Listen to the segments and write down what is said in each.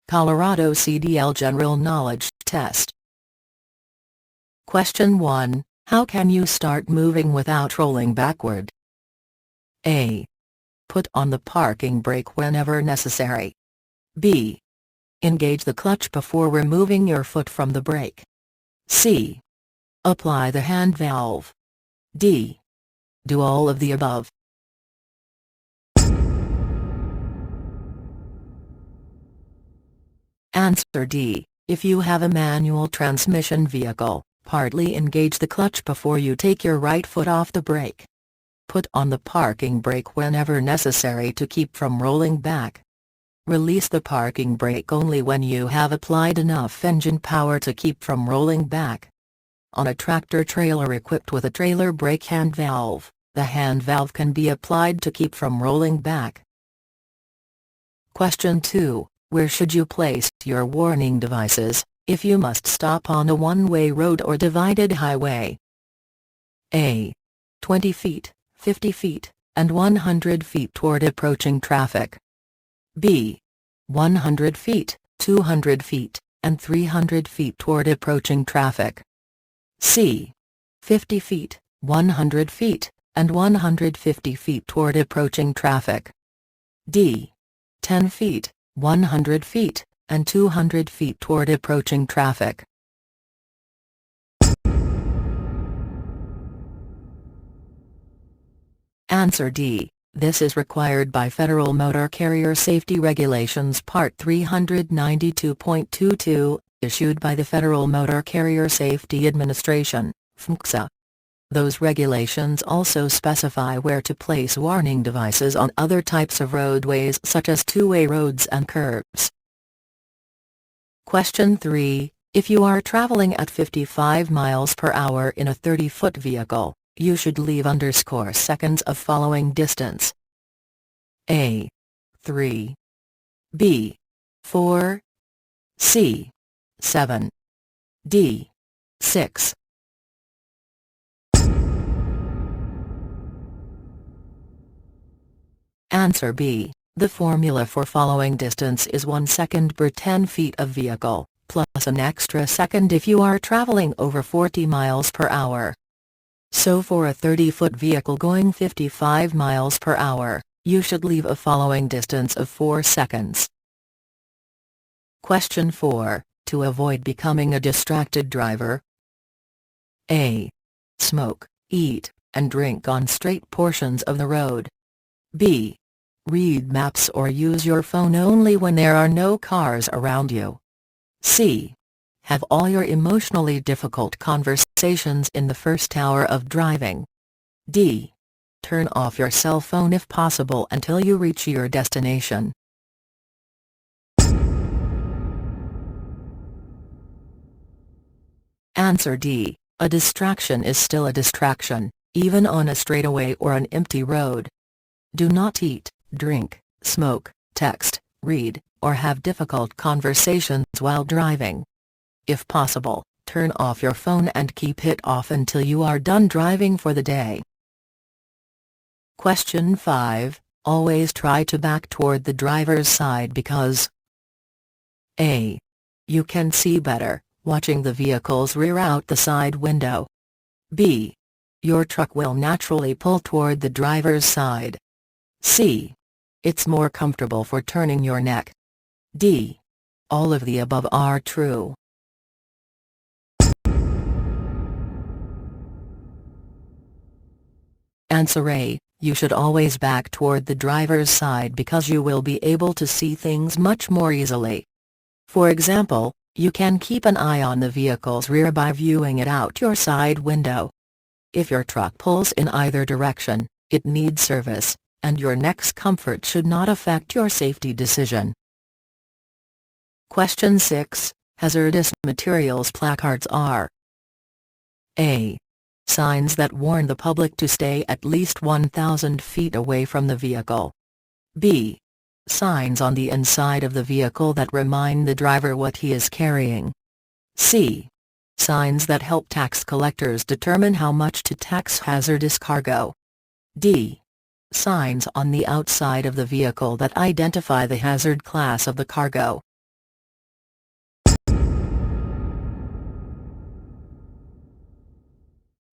Colorado CDL General Knowledge Test. Question 1. How can you start moving without rolling backward? A. Put on the parking brake whenever necessary. B. Engage the clutch before removing your foot from the brake. C. Apply the hand valve. D. Do all of the above. Answer D. If you have a manual transmission vehicle, partly engage the clutch before you take your right foot off the brake. Put on the parking brake whenever necessary to keep from rolling back. Release the parking brake only when you have applied enough engine power to keep from rolling back. On a tractor-trailer equipped with a trailer brake hand valve, the hand valve can be applied to keep from rolling back. Question 2. Where should you place your warning devices, if you must stop on a one-way road or divided highway? A. 20 feet, 50 feet, and 100 feet toward approaching traffic. B. 100 feet, 200 feet, and 300 feet toward approaching traffic. C. 50 feet, 100 feet, and 150 feet toward approaching traffic. D. 10 feet, 100 feet, and 200 feet toward approaching traffic. Answer D. This is required by Federal Motor Carrier Safety Regulations Part 392.22, issued by the Federal Motor Carrier Safety Administration, FMCSA. Those regulations also specify where to place warning devices on other types of roadways such as two-way roads and curbs. Question 3. If you are traveling at 55 miles per hour in a 30-foot vehicle, you should leave _seconds of following distance. A. 3. B. 4. C. 7. D. 6. Answer B. The formula for following distance is 1 second per 10 feet of vehicle, plus an extra second if you are traveling over 40 miles per hour. So for a 30-foot vehicle going 55 miles per hour, you should leave a following distance of 4 seconds. Question 4. To avoid becoming a distracted driver. A. Smoke, eat, and drink on straight portions of the road. B. Read maps or use your phone only when there are no cars around you. C. Have all your emotionally difficult conversations in the first hour of driving. D. Turn off your cell phone if possible until you reach your destination. Answer D. A distraction is still a distraction, even on a straightaway or an empty road. Do not eat, drink, smoke, text, read, or have difficult conversations while driving. If possible, turn off your phone and keep it off until you are done driving for the day. Question 5. Always try to back toward the driver's side because A. You can see better, watching the vehicle's rear out the side window. B. Your truck will naturally pull toward the driver's side. C. It's more comfortable for turning your neck. D. All of the above are true. Answer A. You should always back toward the driver's side because you will be able to see things much more easily. For example, you can keep an eye on the vehicle's rear by viewing it out your side window. If your truck pulls in either direction, it needs service, and your neck's comfort should not affect your safety decision. Question 6. Hazardous materials placards are A. Signs that warn the public to stay at least 1,000 feet away from the vehicle. B. Signs on the inside of the vehicle that remind the driver what he is carrying. C. Signs that help tax collectors determine how much to tax hazardous cargo. D. Signs on the outside of the vehicle that identify the hazard class of the cargo.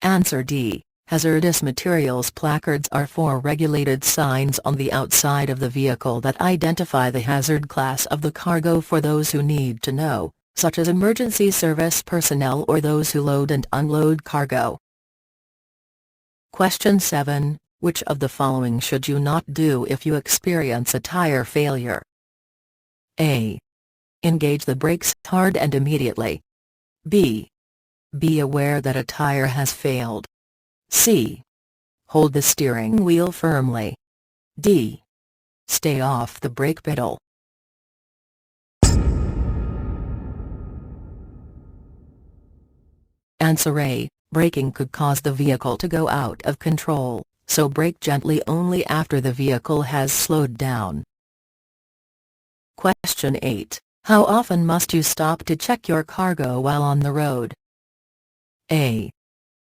Answer D. Hazardous materials placards are four regulated signs on the outside of the vehicle that identify the hazard class of the cargo for those who need to know, such as emergency service personnel or those who load and unload cargo. Question 7. Which of the following should you not do if you experience a tire failure? A. Engage the brakes hard and immediately. B. Be aware that a tire has failed. C. Hold the steering wheel firmly. D. Stay off the brake pedal. Answer A. Braking could cause the vehicle to go out of control, so brake gently only after the vehicle has slowed down. Question 8. How often must you stop to check your cargo while on the road? A.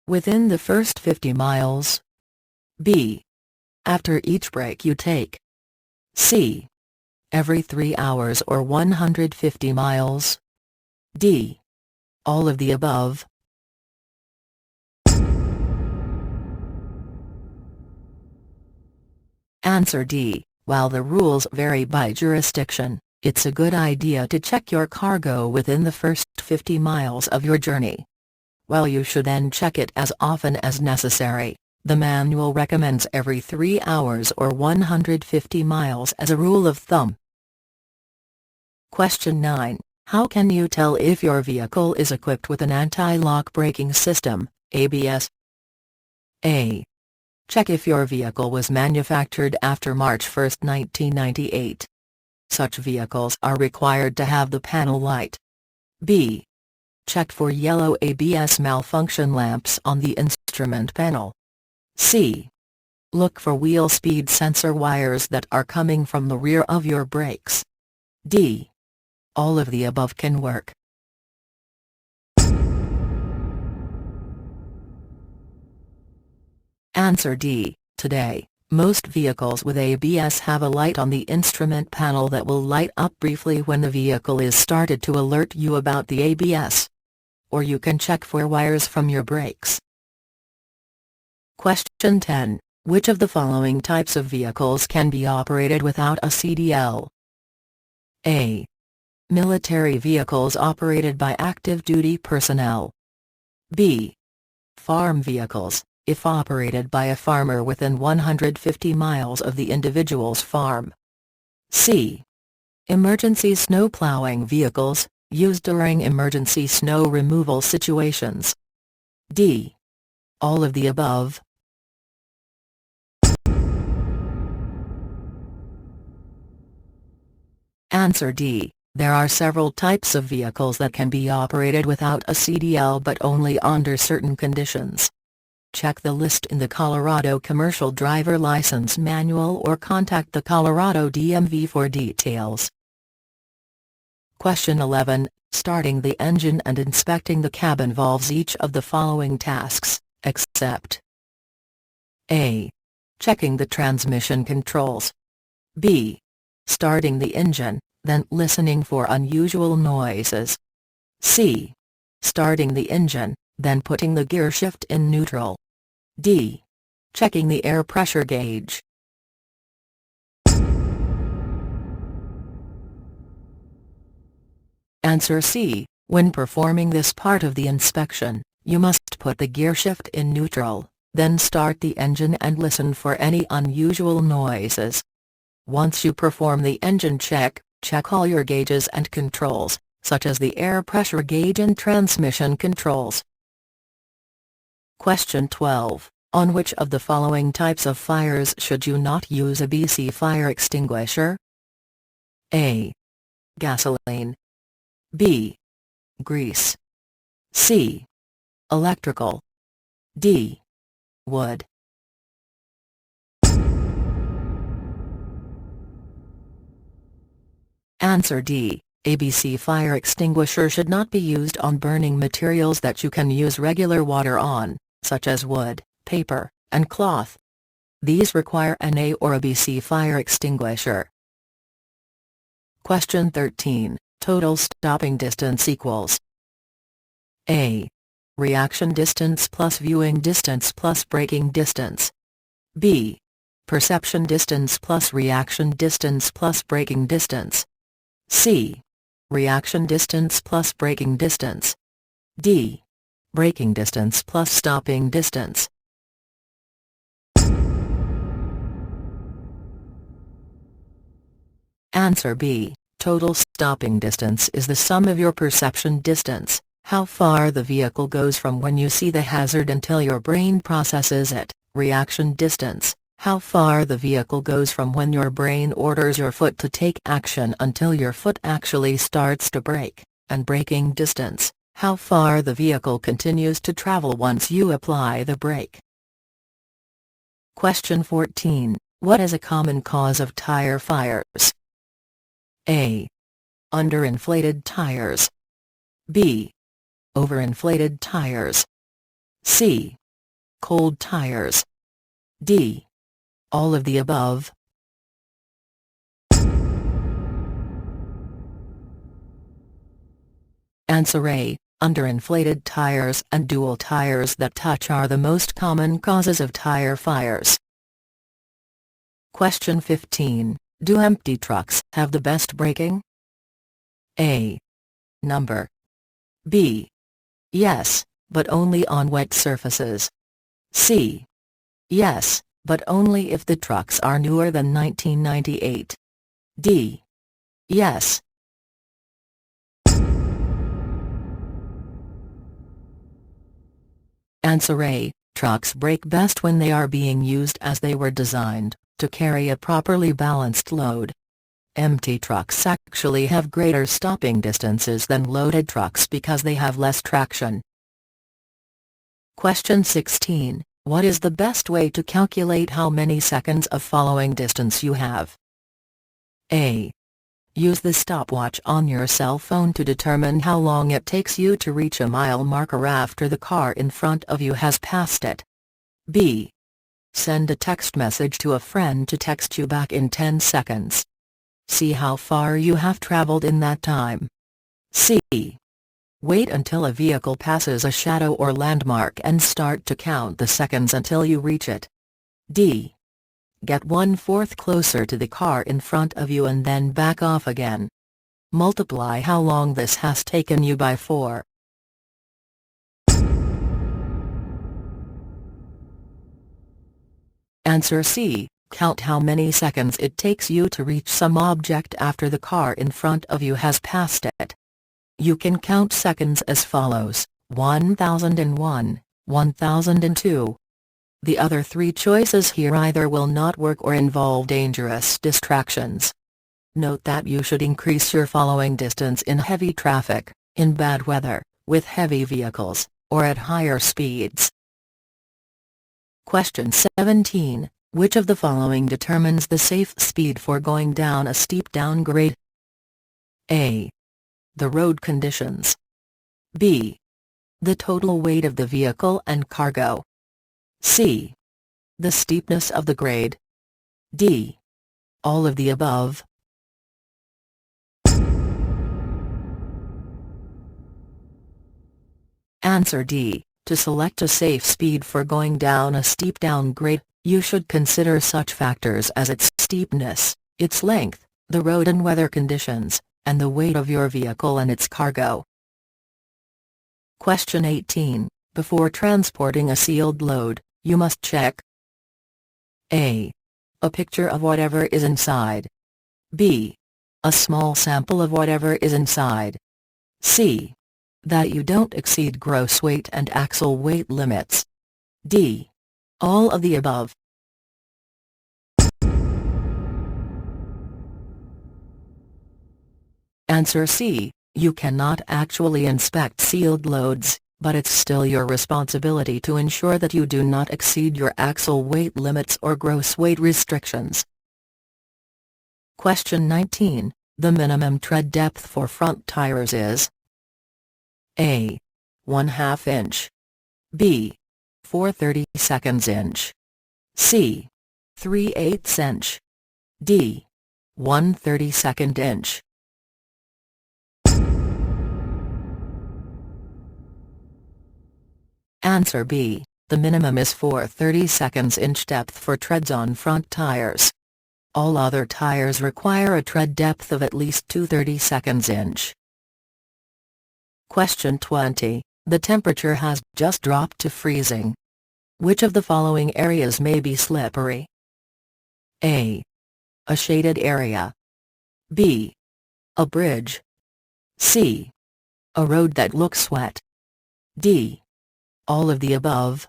Within the first 50 miles. B. After each break you take. C. Every 3 hours or 150 miles. D. All of the above. Answer D. While the rules vary by jurisdiction, it's a good idea to check your cargo within the first 50 miles of your journey. While you should then check it as often as necessary, the manual recommends every 3 hours or 150 miles as a rule of thumb. Question 9. How can you tell if your vehicle is equipped with an anti-lock braking system, ABS? A. Check if your vehicle was manufactured after March 1, 1998. Such vehicles are required to have the panel light. B. Check for yellow ABS malfunction lamps on the instrument panel. C. Look for wheel speed sensor wires that are coming from the rear of your brakes. D. All of the above can work. Answer D. Today, most vehicles with ABS have a light on the instrument panel that will light up briefly when the vehicle is started to alert you about the ABS. Or you can check for wires from your brakes. Question 10. Which of the following types of vehicles can be operated without a CDL? A. Military vehicles operated by active duty personnel. B. Farm vehicles, if operated by a farmer within 150 miles of the individual's farm. C. Emergency snow plowing vehicles, used during emergency snow removal situations. D. All of the above. Answer D. There are several types of vehicles that can be operated without a CDL but only under certain conditions. Check the list in the Colorado Commercial Driver License Manual or contact the Colorado DMV for details. Question 11. Starting the engine and inspecting the cab involves each of the following tasks, except A. Checking the transmission controls. B. Starting the engine, then listening for unusual noises. C. Starting the engine, then putting the gear shift in neutral. D. Checking the air pressure gauge. Answer C. When performing this part of the inspection, you must put the gear shift in neutral, then start the engine and listen for any unusual noises. Once you perform the engine check, check all your gauges and controls, such as the air pressure gauge and transmission controls. Question 12. On which of the following types of fires should you not use a BC fire extinguisher? A. Gasoline. B. Grease. C. Electrical. D. Wood. Answer D. ABC fire extinguisher should not be used on burning materials that you can use regular water on, such as wood, paper, and cloth. These require an A or a BC fire extinguisher. Question 13. Total stopping distance equals A. reaction distance plus viewing distance plus braking distance. B. Perception distance plus reaction distance plus braking distance. C. Reaction distance plus braking distance. D. Braking distance plus stopping distance. Answer B. Total stopping distance is the sum of your perception distance, how far the vehicle goes from when you see the hazard until your brain processes it, reaction distance, how far the vehicle goes from when your brain orders your foot to take action until your foot actually starts to brake, and braking distance, how far the vehicle continues to travel once you apply the brake. Question 14. What is a common cause of tire fires? A. Underinflated tires. B. Overinflated tires. C. Cold tires. D. All of the above. Answer A. Underinflated tires and dual tires that touch are the most common causes of tire fires. Question 15. Do empty trucks have the best braking? A. Number. B. Yes, but only on wet surfaces. C. Yes, but only if the trucks are newer than 1998. D. Yes. Answer A. Trucks brake best when they are being used as they were designed, to carry a properly balanced load. Empty trucks actually have greater stopping distances than loaded trucks because they have less traction. Question 16. What is the best way to calculate how many seconds of following distance you have? A. Use the stopwatch on your cell phone to determine how long it takes you to reach a mile marker after the car in front of you has passed it. B. Send a text message to a friend to text you back in 10 seconds. See how far you have traveled in that time. C. Wait until a vehicle passes a shadow or landmark and start to count the seconds until you reach it. D. Get 1/4 closer to the car in front of you and then back off again. Multiply how long this has taken you by 4. Answer C. Count how many seconds it takes you to reach some object after the car in front of you has passed it. You can count seconds as follows: 1001, 1002. The other 3 choices here either will not work or involve dangerous distractions. Note that you should increase your following distance in heavy traffic, in bad weather, with heavy vehicles, or at higher speeds. Question 17. Which of the following determines the safe speed for going down a steep downgrade? A. The road conditions. B. The total weight of the vehicle and cargo. C. The steepness of the grade. D. All of the above. Answer D. To select a safe speed for going down a steep downgrade, you should consider such factors as its steepness, its length, the road and weather conditions, and the weight of your vehicle and its cargo. Question 18. Before transporting a sealed load, you must check A. A picture of whatever is inside. B. A small sample of whatever is inside. C. That you don't exceed gross weight and axle weight limits. D. All of the above. Answer C. You cannot actually inspect sealed loads, but it's still your responsibility to ensure that you do not exceed your axle weight limits or gross weight restrictions. Question 19. The minimum tread depth for front tires is A. 1/2 inch. B. 4/32 inch. C. 3/8 inch. D. 1/32 inch. Answer B. The minimum is for 30 seconds inch depth for treads on front tires. All other tires require a tread depth of at least 230 seconds inch. Question 20. The temperature has just dropped to freezing. Which of the following areas may be slippery? A. A shaded area. B. A bridge. C. A road that looks wet. D. All of the above.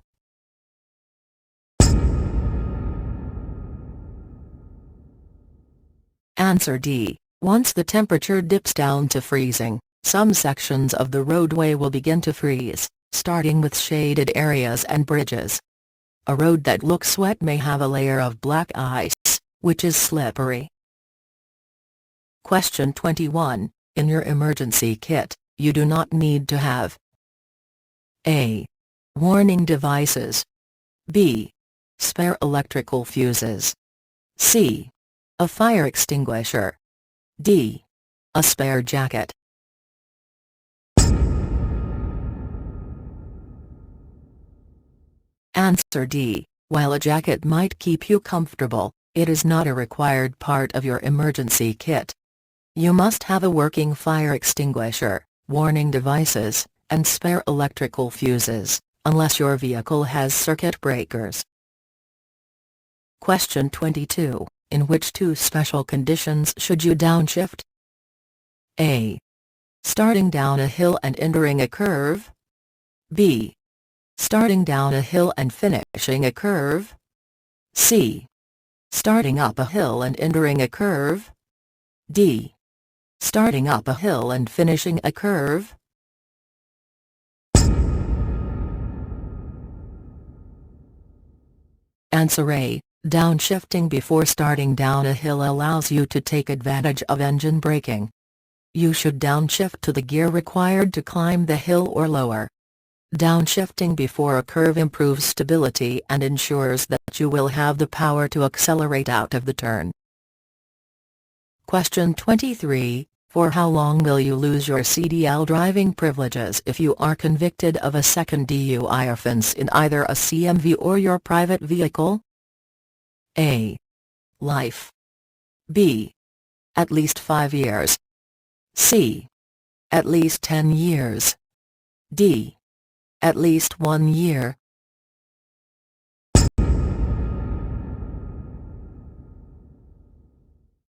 Answer D. Once the temperature dips down to freezing, some sections of the roadway will begin to freeze, starting with shaded areas and bridges. A road that looks wet may have a layer of black ice, which is slippery. Question 21. In your emergency kit, you do not need to have A. Warning devices. B. Spare electrical fuses. C. A fire extinguisher. D. A spare jacket. Answer D. While a jacket might keep you comfortable, it is not a required part of your emergency kit. You must have a working fire extinguisher, warning devices, and spare electrical fuses, unless your vehicle has circuit breakers. Question 22. In which two special conditions should you downshift? A. Starting down a hill and entering a curve. B. Starting down a hill and finishing a curve. C. Starting up a hill and entering a curve. D. Starting up a hill and finishing a curve. Answer A. Downshifting before starting down a hill allows you to take advantage of engine braking. You should downshift to the gear required to climb the hill or lower. Downshifting before a curve improves stability and ensures that you will have the power to accelerate out of the turn. Question 23. For how long will you lose your CDL driving privileges if you are convicted of a second DUI offense in either a CMV or your private vehicle? A. Life. B. At least 5 years. C. At least 10 years. D. At least 1 year.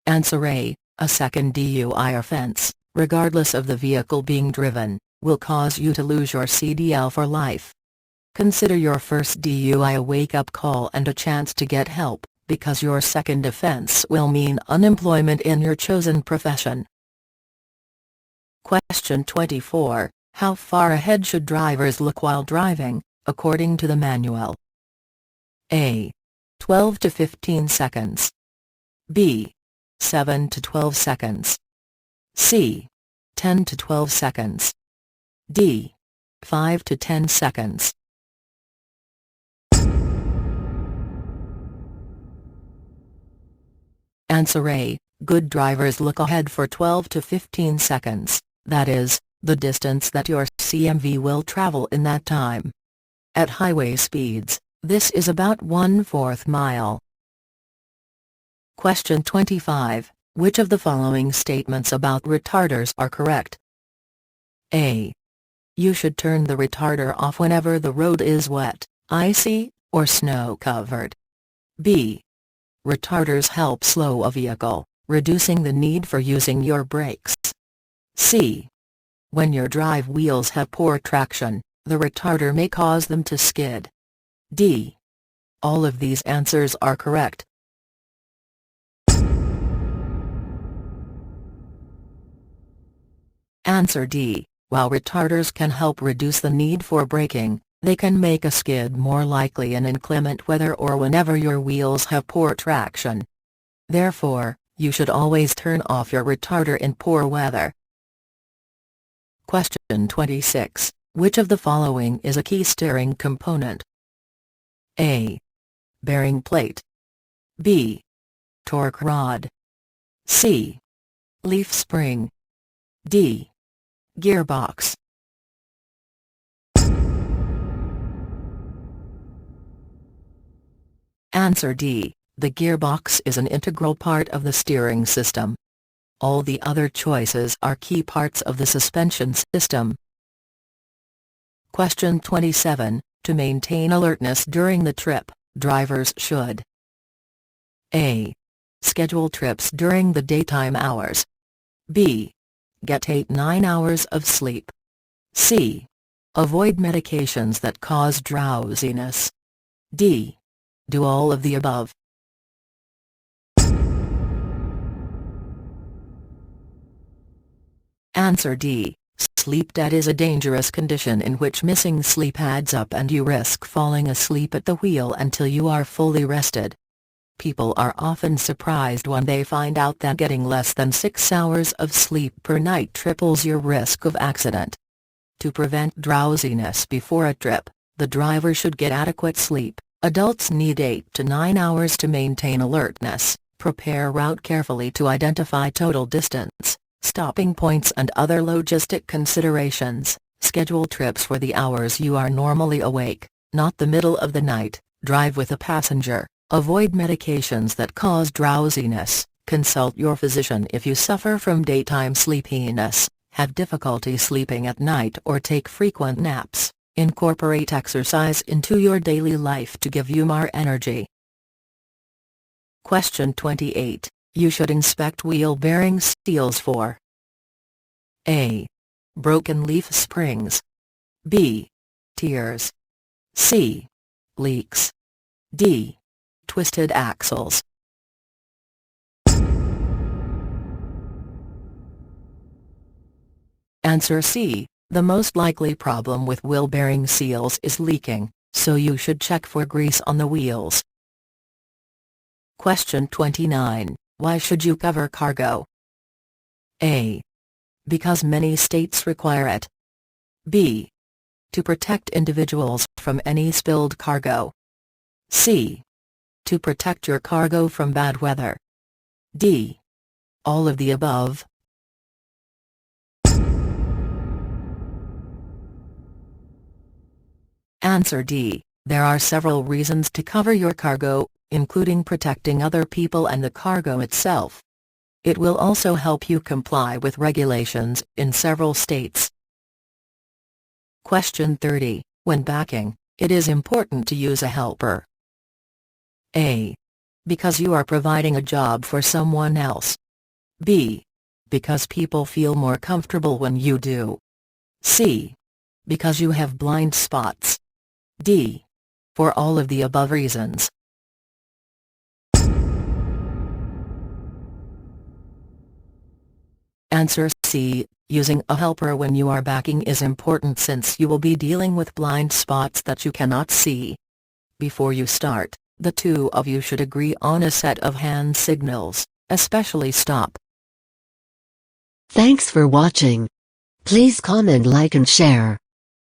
Answer A. A second DUI offense, regardless of the vehicle being driven, will cause you to lose your CDL for life. Consider your first DUI a wake-up call and a chance to get help, because your second offense will mean unemployment in your chosen profession. Question 24. How far ahead should drivers look while driving, according to the manual? A. 12 to 15 seconds. B. 7 to 12 seconds. C. 10 to 12 seconds. D. 5 to 10 seconds. Answer A. Good drivers look ahead for 12 to 15 seconds, that is, the distance that your CMV will travel in that time. At highway speeds, this is about 1/4 mile. Question 25. Which of the following statements about retarders are correct? A. You should turn the retarder off whenever the road is wet, icy, or snow-covered. B. Retarders help slow a vehicle, reducing the need for using your brakes. C. When your drive wheels have poor traction, the retarder may cause them to skid. D. All of these answers are correct. Answer D. While retarders can help reduce the need for braking, they can make a skid more likely in inclement weather or whenever your wheels have poor traction. Therefore, you should always turn off your retarder in poor weather. Question 26. Which of the following is a key steering component? A. Bearing plate. B. Torque rod. C. Leaf spring. D. Gearbox. Answer D. The gearbox is an integral part of the steering system. All the other choices are key parts of the suspension system. Question 27. To maintain alertness during the trip, drivers should A. Schedule trips during the daytime hours. B. Get 8–9 hours of sleep. C. Avoid medications that cause drowsiness. D. Do all of the above. Answer D. Sleep debt is a dangerous condition in which missing sleep adds up and you risk falling asleep at the wheel until you are fully rested. People are often surprised when they find out that getting less than 6 hours of sleep per night triples your risk of accident. To prevent drowsiness before a trip, the driver should get adequate sleep. Adults need 8 to 9 hours to maintain alertness. Prepare route carefully to identify total distance, stopping points and other logistic considerations. Schedule trips for the hours you are normally awake, not the middle of the night. Drive with a passenger. Avoid medications that cause drowsiness. Consult your physician if you suffer from daytime sleepiness, have difficulty sleeping at night or take frequent naps. Incorporate exercise into your daily life to give you more energy. Question 28. You should inspect wheel bearing seals for A. Broken leaf springs. B. Tears. C. Leaks. D. Twisted axles. Answer C. The most likely problem with wheel bearing seals is leaking, so you should check for grease on the wheels. Question 29. Why should you cover cargo? A. Because many states require it. B. To protect individuals from any spilled cargo. C. To protect your cargo from bad weather. D. All of the above. Answer D. There are several reasons to cover your cargo, including protecting other people and the cargo itself. It will also help you comply with regulations in several states. Question 30. When backing, it is important to use a helper. A. Because you are providing a job for someone else. B. Because people feel more comfortable when you do. C. Because you have blind spots. D. For all of the above reasons. Answer C. Using a helper when you are backing is important since you will be dealing with blind spots that you cannot see. Before you start, the two of you should agree on a set of hand signals, especially stop. Thanks for watching. Please comment, like and share.